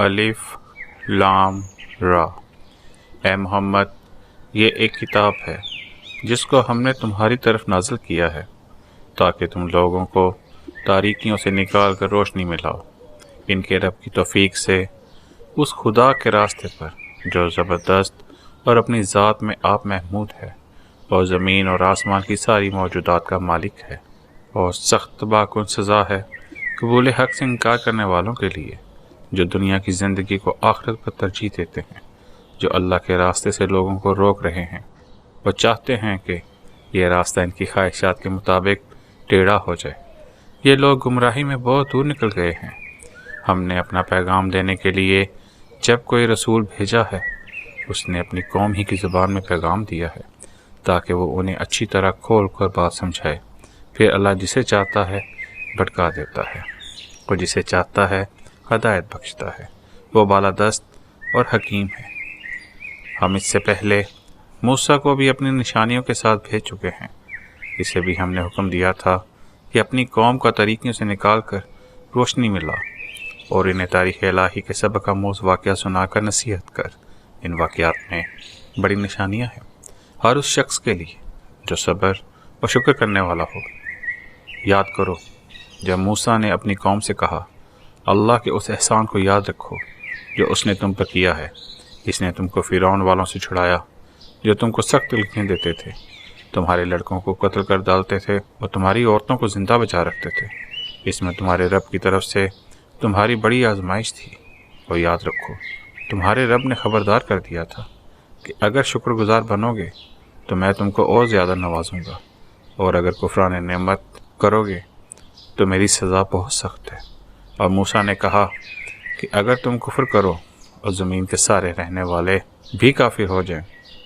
الف لام را۔ اے محمد، یہ ایک کتاب ہے جس کو ہم نے تمہاری طرف نازل کیا ہے تاکہ تم لوگوں کو تاریکیوں سے نکال کر روشنی میں لاؤ ان کے رب کی توفیق سے اس خدا کے راستے پر جو زبردست اور اپنی ذات میں آپ محمود ہے اور زمین اور آسمان کی ساری موجودات کا مالک ہے، اور سخت باکن سزا ہے قبول حق سے انکار کرنے والوں کے لیے جو دنیا کی زندگی کو آخرت پر ترجیح دیتے ہیں، جو اللہ کے راستے سے لوگوں کو روک رہے ہیں اور چاہتے ہیں کہ یہ راستہ ان کی خواہشات کے مطابق ٹیڑھا ہو جائے۔ یہ لوگ گمراہی میں بہت دور نکل گئے ہیں۔ ہم نے اپنا پیغام دینے کے لیے جب کوئی رسول بھیجا ہے اس نے اپنی قوم ہی کی زبان میں پیغام دیا ہے تاکہ وہ انہیں اچھی طرح کھول کر بات سمجھائے۔ پھر اللہ جسے چاہتا ہے بھٹکا دیتا ہے اور جسے چاہتا ہے ہدایت بخشتا ہے۔ وہ بالادست اور حکیم ہے۔ ہم اس سے پہلے موسیٰ کو بھی اپنی نشانیوں کے ساتھ بھیج چکے ہیں۔ اسے بھی ہم نے حکم دیا تھا کہ اپنی قوم کا طریقوں سے نکال کر روشنی میں لا اور انہیں تاریخ الہی کے سبق آموز واقعہ سنا کر نصیحت کر۔ ان واقعات میں بڑی نشانیاں ہیں ہر اس شخص کے لیے جو صبر اور شکر کرنے والا ہو۔ یاد کرو جب موسیٰ نے اپنی قوم سے کہا، اللہ کے اس احسان کو یاد رکھو جو اس نے تم پر کیا ہے۔ اس نے تم کو فرعون والوں سے چھڑایا جو تم کو سخت تکلیفیں دیتے تھے، تمہارے لڑکوں کو قتل کر ڈالتے تھے اور تمہاری عورتوں کو زندہ بچا رکھتے تھے۔ اس میں تمہارے رب کی طرف سے تمہاری بڑی آزمائش تھی، اور یاد رکھو تمہارے رب نے خبردار کر دیا تھا کہ اگر شکر گزار بنو گے تو میں تم کو اور زیادہ نوازوں گا، اور اگر کفران نعمت کرو گے تو میری سزا بہت سخت ہے۔ اور موسیٰ نے کہا کہ اگر تم کفر کرو اور زمین کے سارے رہنے والے بھی کافر ہو جائیں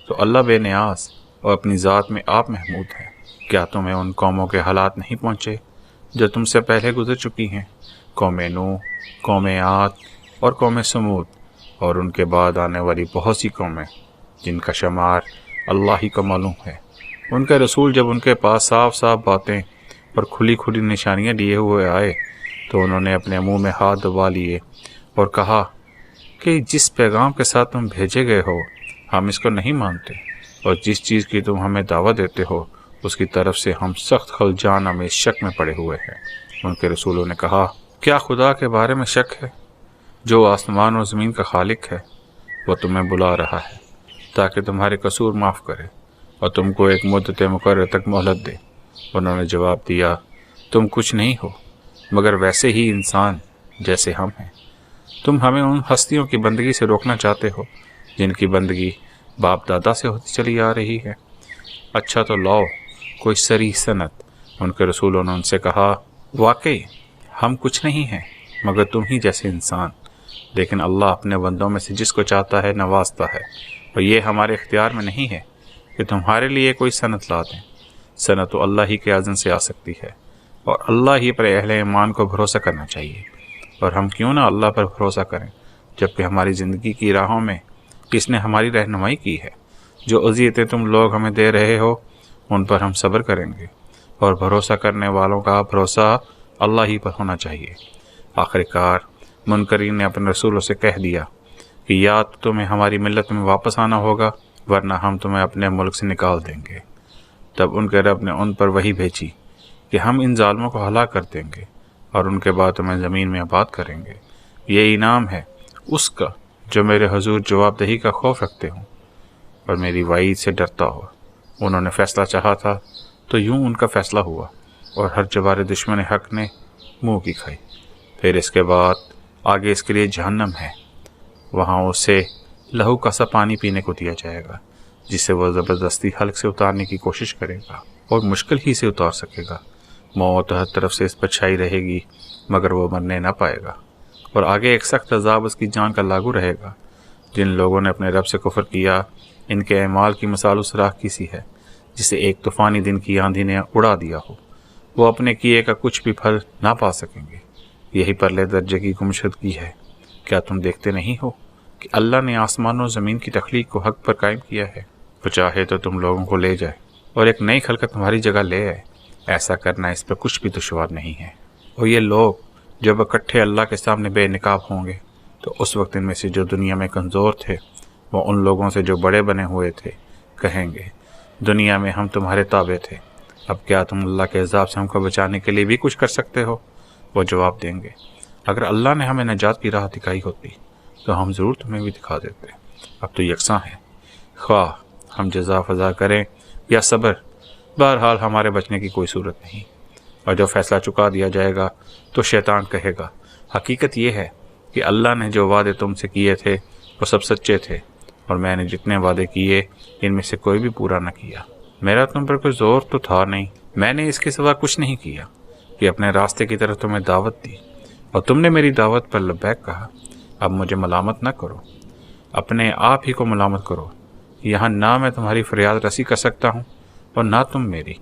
تو اللہ بے نیاز اور اپنی ذات میں آپ محمود ہے۔ کیا تمہیں ان قوموں کے حالات نہیں پہنچے جو تم سے پہلے گزر چکی ہیں؟ قوم نوح، قوم عاد اور قوم سمود، اور ان کے بعد آنے والی بہت سی قومیں جن کا شمار اللہ ہی کو معلوم ہے۔ ان کے رسول جب ان کے پاس صاف صاف باتیں اور کھلی کھلی نشانیاں لیے ہوئے آئے تو انہوں نے اپنے منہ میں ہاتھ دبا لیے اور کہا کہ جس پیغام کے ساتھ تم بھیجے گئے ہو ہم اس کو نہیں مانتے، اور جس چیز کی تم ہمیں دعوت دیتے ہو اس کی طرف سے ہم سخت خلجان میں شک میں پڑے ہوئے ہیں۔ ان کے رسولوں نے کہا، کیا خدا کے بارے میں شک ہے جو آسمان اور زمین کا خالق ہے؟ وہ تمہیں بلا رہا ہے تاکہ تمہارے قصور معاف کرے اور تم کو ایک مدت مقرر تک مہلت دے۔ انہوں نے جواب دیا، تم کچھ نہیں ہو مگر ویسے ہی انسان جیسے ہم ہیں۔ تم ہمیں ان ہستیوں کی بندگی سے روکنا چاہتے ہو جن کی بندگی باپ دادا سے ہوتی چلی آ رہی ہے۔ اچھا تو لاؤ کوئی صریح سند۔ ان کے رسولوں نے ان سے کہا، واقعی ہم کچھ نہیں ہیں مگر تم ہی جیسے انسان، لیکن اللہ اپنے بندوں میں سے جس کو چاہتا ہے نوازتا ہے، اور یہ ہمارے اختیار میں نہیں ہے کہ تمہارے لیے کوئی سند لا دیں۔ سند تو اللہ ہی کے اذن سے آ سکتی ہے، اور اللہ ہی پر اہل ایمان کو بھروسہ کرنا چاہیے۔ اور ہم کیوں نہ اللہ پر بھروسہ کریں جبکہ ہماری زندگی کی راہوں میں کس نے ہماری رہنمائی کی ہے۔ جو اذیتیں تم لوگ ہمیں دے رہے ہو ان پر ہم صبر کریں گے، اور بھروسہ کرنے والوں کا بھروسہ اللہ ہی پر ہونا چاہیے۔ آخر کار منکرین نے اپنے رسولوں سے کہہ دیا کہ یا تو تمہیں ہماری ملت میں واپس آنا ہوگا ورنہ ہم تمہیں اپنے ملک سے نکال دیں گے۔ تب ان کے رب نے ان پر وحی بھیجی کہ ہم ان ظالموں کو ہلاک کر دیں گے اور ان کے بعد تمہیں زمین میں آباد کریں گے۔ یہ انعام ہے اس کا جو میرے حضور جواب دہی کا خوف رکھتے ہوں اور میری وعید سے ڈرتا ہو۔ انہوں نے فیصلہ چاہا تھا تو یوں ان کا فیصلہ ہوا، اور ہر جبار دشمن حق نے منہ کی کھائی۔ پھر اس کے بعد آگے اس کے لیے جہنم ہے، وہاں اسے لہو کا سا پانی پینے کو دیا جائے گا جسے وہ زبردستی حلق سے اتارنے کی کوشش کرے گا اور مشکل ہی سے اتار سکے گا۔ موت ہر طرف سے اس پر چھائی رہے گی مگر وہ مرنے نہ پائے گا، اور آگے ایک سخت عذاب اس کی جان کا لاگو رہے گا۔ جن لوگوں نے اپنے رب سے کفر کیا ان کے اعمال کی مثال اس راہ کی سی ہے جسے ایک طوفانی دن کی آندھی نے اڑا دیا ہو۔ وہ اپنے کیے کا کچھ بھی پھل نہ پا سکیں گے۔ یہی پرلے درجے کی گمشدگی ہے۔ کیا تم دیکھتے نہیں ہو کہ اللہ نے آسمان و زمین کی تخلیق کو حق پر قائم کیا ہے؟ وہ چاہے تو تم لوگوں کو لے جائے اور ایک نئی خلقت تمہاری جگہ لے آئے۔ ایسا کرنا اس پر کچھ بھی دشوار نہیں ہے۔ اور یہ لوگ جب اکٹھے اللہ کے سامنے بے نقاب ہوں گے تو اس وقت ان میں سے جو دنیا میں کمزور تھے وہ ان لوگوں سے جو بڑے بنے ہوئے تھے کہیں گے دنیا میں ہم تمہارے تابع تھے، اب کیا تم اللہ کے عذاب سے ہم کو بچانے کے لیے بھی کچھ کر سکتے ہو؟ وہ جواب دیں گے اگر اللہ نے ہمیں نجات کی راہ دکھائی ہوتی تو ہم ضرور تمہیں بھی دکھا دیتے، اب تو یکساں ہے، خواہ ہم جزا فضا کریں یا صبر، بہرحال ہمارے بچنے کی کوئی صورت نہیں۔ اور جو فیصلہ چکا دیا جائے گا تو شیطان کہے گا حقیقت یہ ہے کہ اللہ نے جو وعدے تم سے کیے تھے وہ سب سچے تھے، اور میں نے جتنے وعدے کیے ان میں سے کوئی بھی پورا نہ کیا، میرا تم پر کوئی زور تو تھا نہیں، میں نے اس کے سوا کچھ نہیں کیا کہ اپنے راستے کی طرف تمہیں دعوت دی اور تم نے میری دعوت پر لبیک کہا، اب مجھے ملامت نہ کرو، اپنے آپ ہی کو ملامت کرو، یہاں نہ میں تمہاری فریاد رسی کر سکتا ہوں اور نہ تم میری،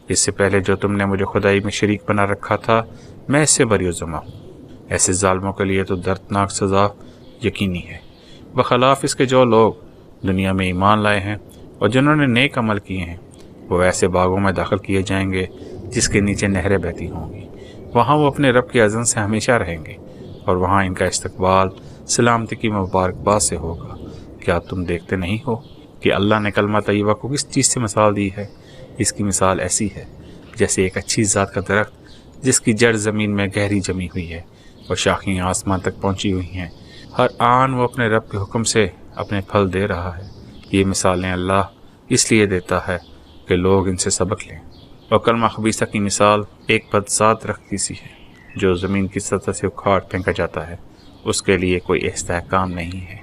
اس سے پہلے جو تم نے مجھے خدائی میں شریک بنا رکھا تھا میں اس سے بری ذمہ ہوں، ایسے ظالموں کے لیے تو دردناک سزا یقینی ہے، بخلاف اس کے جو لوگ دنیا میں ایمان لائے ہیں اور جنہوں نے نیک عمل کیے ہیں وہ ایسے باغوں میں داخل کیے جائیں گے جس کے نیچے نہریں بہتی ہوں گی، وہاں وہ اپنے رب کے اذن سے ہمیشہ رہیں گے اور وہاں ان کا استقبال سلامتی کی مبارکباد سے ہوگا۔ کیا تم دیکھتے نہیں ہو کہ اللہ نے کلمہ طیبہ کو کس چیز سے مثال دی ہے؟ اس کی مثال ایسی ہے جیسے ایک اچھی ذات کا درخت جس کی جڑ زمین میں گہری جمی ہوئی ہے اور شاخیں آسمان تک پہنچی ہوئی ہیں، ہر آن وہ اپنے رب کے حکم سے اپنے پھل دے رہا ہے۔ یہ مثالیں اللہ اس لیے دیتا ہے کہ لوگ ان سے سبق لیں۔ اور کلمہ خبیثہ کی مثال ایک بدذات درخت کی سی ہے جو زمین کی سطح سے اکھاڑ پھینکا جاتا ہے، اس کے لیے کوئی استحکام نہیں ہے۔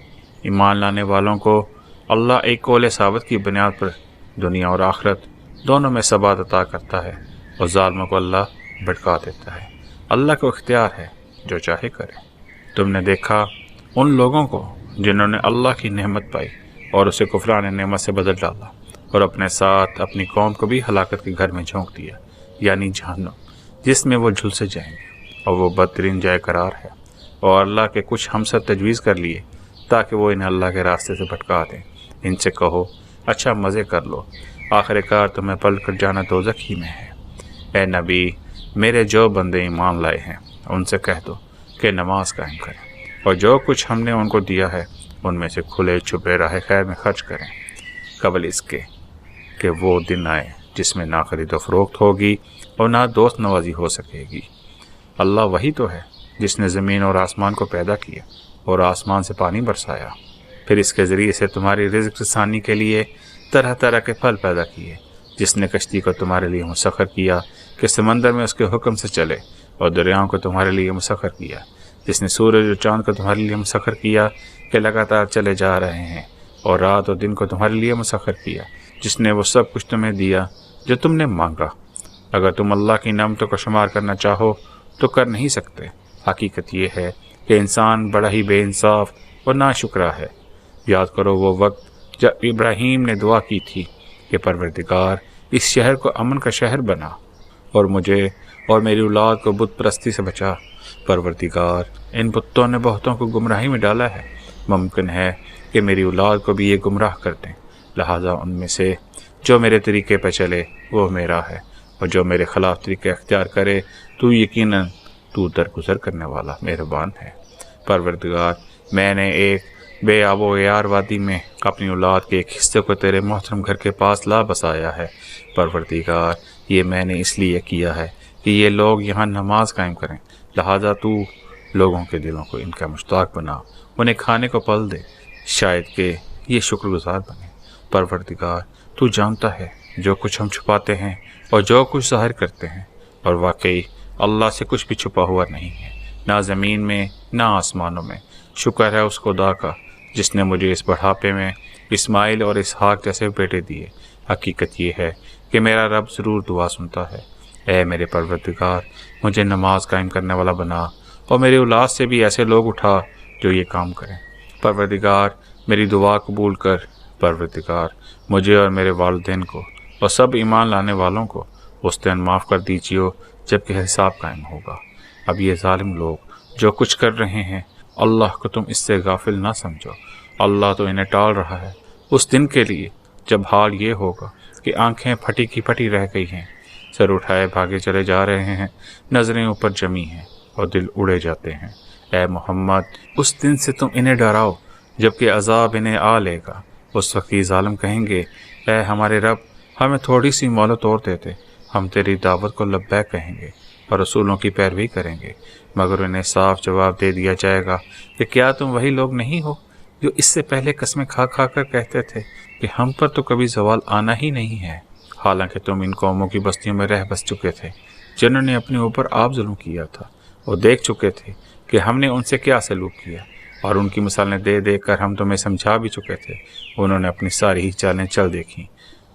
ایمان لانے والوں کو اللہ ایک قول ثابت کی بنیاد پر دنیا اور آخرت دونوں میں ثبات عطا کرتا ہے اور ظالموں کو اللہ بھٹکا دیتا ہے۔ اللہ کو اختیار ہے، جو چاہے کرے۔ تم نے دیکھا ان لوگوں کو جنہوں نے اللہ کی نعمت پائی اور اسے کفران نعمت سے بدل ڈالا اور اپنے ساتھ اپنی قوم کو بھی ہلاکت کے گھر میں جھونک دیا، یعنی جہنم، جس میں وہ جھلسے جائیں گے اور وہ بدترین جائے قرار ہے، اور اللہ کے کچھ ہمسر تجویز کر لیے تاکہ وہ انہیں اللہ کے راستے سے بھٹکا دیں۔ ان سے کہو اچھا مزے کر لو، آخر کار تمہیں پلٹ کر جانا دوزخ ہی میں ہے۔ اے نبی، میرے جو بندے ایمان لائے ہیں ان سے کہہ دو کہ نماز قائم کریں اور جو کچھ ہم نے ان کو دیا ہے ان میں سے کھلے چھپے راہ خیر میں خرچ کریں، قبل اس کے کہ وہ دن آئے جس میں نہ خرید و فروخت ہوگی اور نہ دوست نوازی ہو سکے گی۔ اللہ وہی تو ہے جس نے زمین اور آسمان کو پیدا کیا اور آسمان سے پانی برسایا، پھر اس کے ذریعے سے تمہاری رزق رسانی کے لیے طرح طرح کے پھل پیدا کیے، جس نے کشتی کو تمہارے لیے مسخر کیا کہ سمندر میں اس کے حکم سے چلے، اور دریاؤں کو تمہارے لیے مسخر کیا، جس نے سورج اور چاند کو تمہارے لیے مسخر کیا کہ لگاتار چلے جا رہے ہیں، اور رات اور دن کو تمہارے لیے مسخر کیا، جس نے وہ سب کچھ تمہیں دیا جو تم نے مانگا۔ اگر تم اللہ کی نعمتوں کا شمار کرنا چاہو تو کر نہیں سکتے۔ حقیقت یہ ہے کہ انسان بڑا ہی بے انصاف اور ناشکرا ہے۔ یاد کرو وہ وقت جب ابراہیم نے دعا کی تھی کہ پروردگار اس شہر کو امن کا شہر بنا اور مجھے اور میری اولاد کو بت پرستی سے بچا۔ پروردگار، ان بتوں نے بہتوں کو گمراہی میں ڈالا ہے، ممکن ہے کہ میری اولاد کو بھی یہ گمراہ کر دیں، لہٰذا ان میں سے جو میرے طریقے پہ چلے وہ میرا ہے، اور جو میرے خلاف طریقے اختیار کرے تو یقیناً تو درگزر کرنے والا مہربان ہے۔ پروردگار، میں نے ایک بے آب و یار وادی میں اپنی اولاد کے ایک حصے کو تیرے محترم گھر کے پاس لا بسایا ہے۔ پروردگار، یہ میں نے اس لیے کیا ہے کہ یہ لوگ یہاں نماز قائم کریں، لہٰذا تو لوگوں کے دلوں کو ان کا مشتاق بنا، انہیں کھانے کو پل دے، شاید کہ یہ شکر گزار بنے۔ پروردگار، تو جانتا ہے جو کچھ ہم چھپاتے ہیں اور جو کچھ ظاہر کرتے ہیں، اور واقعی اللہ سے کچھ بھی چھپا ہوا نہیں ہے، نہ زمین میں نہ آسمانوں میں۔ شکر ہے اس خدا کا جس نے مجھے اس بڑھاپے میں اسماعیل اور اسحاق جیسے بیٹے دیے۔ حقیقت یہ ہے کہ میرا رب ضرور دعا سنتا ہے۔ اے میرے پروردگار، مجھے نماز قائم کرنے والا بنا اور میری اولاد سے بھی ایسے لوگ اٹھا جو یہ کام کریں۔ پروردگار، میری دعا قبول کر۔ پروردگار، مجھے اور میرے والدین کو اور سب ایمان لانے والوں کو اس دن معاف کر دیجیے جب کہ حساب قائم ہوگا۔ اب یہ ظالم لوگ جو کچھ کر رہے ہیں، اللہ کو تم اس سے غافل نہ سمجھو، اللہ تو انہیں ٹال رہا ہے اس دن کے لیے جب حال یہ ہوگا کہ آنکھیں پھٹی کی پھٹی رہ گئی ہیں، سر اٹھائے بھاگے چلے جا رہے ہیں، نظریں اوپر جمی ہیں اور دل اڑے جاتے ہیں۔ اے محمد اس دن سے تم انہیں ڈراؤ جبکہ عذاب انہیں آ لے گا۔ اس وقت یہ ظالم کہیں گے اے ہمارے رب ہمیں تھوڑی سی مہلت اور دے دے، ہم تیری دعوت کو لبیک کہیں گے اور رسولوں کی پیروی کریں گے، مگر انہیں صاف جواب دے دیا جائے گا کہ کیا تم وہی لوگ نہیں ہو جو اس سے پہلے قسمیں کھا کھا کر کہتے تھے کہ ہم پر تو کبھی زوال آنا ہی نہیں ہے، حالانکہ تم ان قوموں کی بستیوں میں رہ بس چکے تھے جنہوں نے اپنے اوپر آپ ظلم کیا تھا، اور دیکھ چکے تھے کہ ہم نے ان سے کیا سلوک کیا، اور ان کی مثالیں دے دے کر ہم تمہیں سمجھا بھی چکے تھے۔ انہوں نے اپنی ساری ہی چالیں چل دیکھیں،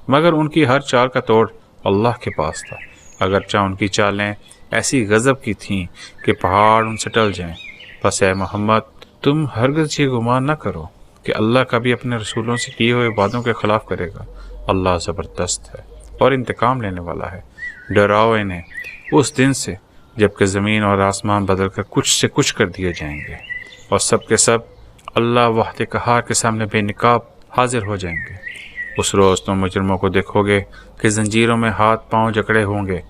مگر ان کی ہر چال کا توڑ اللہ کے پاس تھا، اگرچہ ان کی چالیں ایسی غضب کی تھیں کہ پہاڑ ان سے ٹل جائیں۔ بس اے محمد تم ہرگز یہ گمان نہ کرو کہ اللہ کبھی اپنے رسولوں سے کیے ہوئے وعدوں کے خلاف کرے گا، اللہ زبردست ہے اور انتقام لینے والا ہے۔ ڈراؤ انہیں اس دن سے جب کہ زمین اور آسمان بدل کر کچھ سے کچھ کر دیے جائیں گے اور سب کے سب اللہ وحدہ قہار کے سامنے بے نقاب حاضر ہو جائیں گے۔ اس روز تم مجرموں کو دیکھو گے کہ زنجیروں میں ہاتھ پاؤں جکڑے ہوں گے،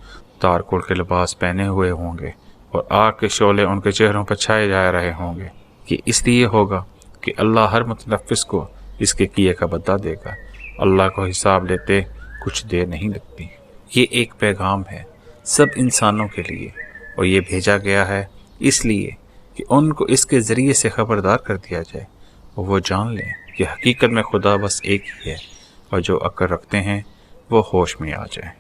تارکول کے لباس پہنے ہوئے ہوں گے، اور آگ کے شعلے ان کے چہروں پر چھائے جا رہے ہوں گے۔ یہ اس لیے ہوگا کہ اللہ ہر متنفس کو اس کے کیے کا بدلہ دے گا۔ اللہ کو حساب لیتے کچھ دیر نہیں لگتی۔ یہ ایک پیغام ہے سب انسانوں کے لیے، اور یہ بھیجا گیا ہے اس لیے کہ ان کو اس کے ذریعے سے خبردار کر دیا جائے اور وہ جان لیں کہ حقیقت میں خدا بس ایک ہی ہے، اور جو عقل رکھتے ہیں وہ ہوش میں آ جائیں۔